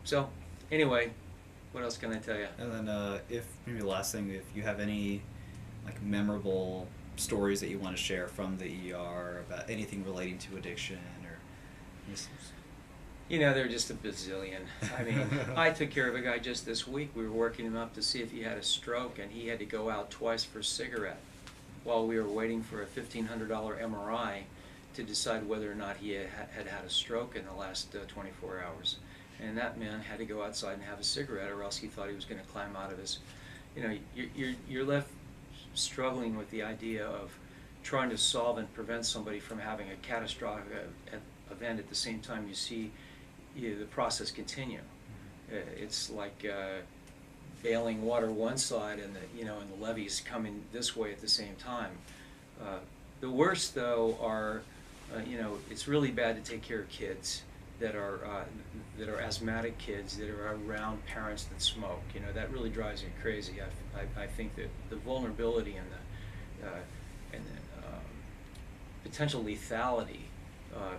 So, anyway, what else can I tell you? And then, if maybe the last thing, if you have any like memorable stories that you want to share from the ER about anything relating to addiction or just... You know, there are just a bazillion. I mean, I took care of a guy just this week. We were working him up to see if he had a stroke, and he had to go out twice for a cigarette while we were waiting for a $1,500 MRI to decide whether or not he had had a stroke in the last 24 hours. And that man had to go outside and have a cigarette, or else he thought he was going to climb out of his... You know, you're left struggling with the idea of trying to solve and prevent somebody from having a catastrophic event at the same time you see the process continue. It's like bailing water one side and and the levees coming this way at the same time. The worst though are it's really bad to take care of kids that are asthmatic kids that are around parents that smoke. That really drives me crazy. I think that the vulnerability and the potential lethality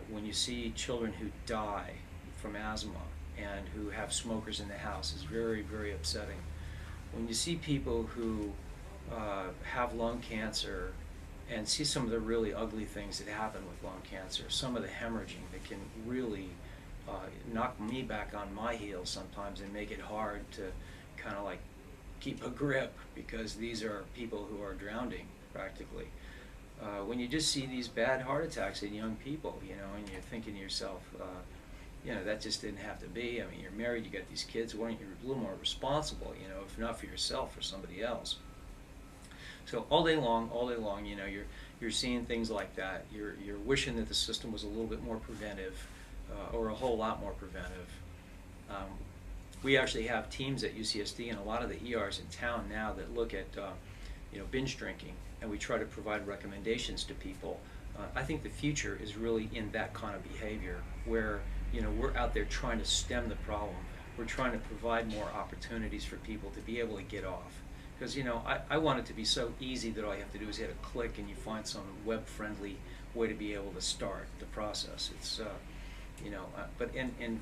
when you see children who die from asthma and who have smokers in the house is very, very upsetting. When you see people who have lung cancer and see some of the really ugly things that happen with lung cancer, some of the hemorrhaging that can really knock me back on my heels sometimes and make it hard to kind of like keep a grip, because these are people who are drowning practically. When you just see these bad heart attacks in young people, and you're thinking to yourself, that just didn't have to be. I mean, you're married, you got these kids, why aren't you a little more responsible, if not for yourself, for somebody else? So all day long, you're seeing things like that. You're wishing that the system was a little bit more preventive, or a whole lot more preventive. We actually have teams at UCSD and a lot of the ERs in town now that look at binge drinking, and we try to provide recommendations to people. I think the future is really in that kind of behavior where we're out there trying to stem the problem. We're trying to provide more opportunities for people to be able to get off. Because I want it to be so easy that all you have to do is hit a click and you find some web-friendly way to be able to start the process. It's but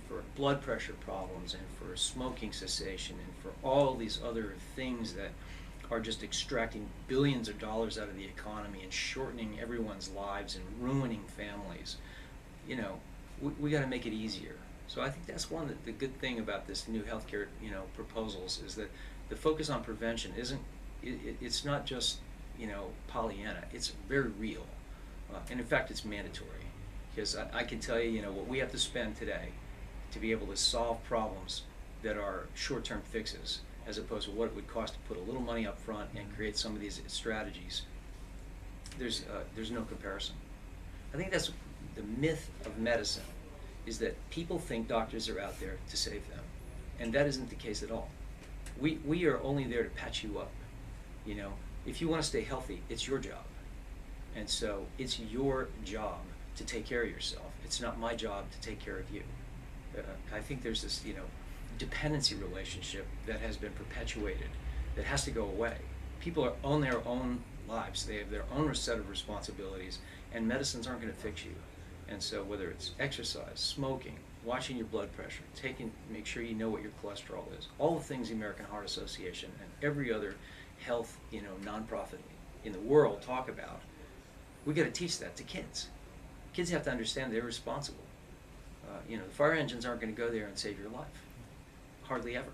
for blood pressure problems and for smoking cessation and for all these other things that are just extracting billions of dollars out of the economy and shortening everyone's lives and ruining families, we got to make it easier. So I think that's one of the good thing about this new healthcare proposals is that the focus on prevention it's not just Pollyanna. It's very real, and in fact it's mandatory, because I can tell you what we have to spend today to be able to solve problems that are short-term fixes, as opposed to what it would cost to put a little money up front and create some of these strategies. There's no comparison. I think that's the myth of medicine, is that people think doctors are out there to save them, and that isn't the case at all. We are only there to patch you up. If you want to stay healthy, it's your job, and so it's your job to take care of yourself. It's not my job to take care of you. I think there's this dependency relationship that has been perpetuated that has to go away. People are on their own lives. They have their own set of responsibilities, and medicines aren't going to fix you. And so whether it's exercise, smoking, watching your blood pressure, make sure you know what your cholesterol is, all the things the American Heart Association and every other health nonprofit in the world talk about, we got to teach that to kids. Kids have to understand they're responsible. The fire engines aren't going to go there and save your life. Hardly ever.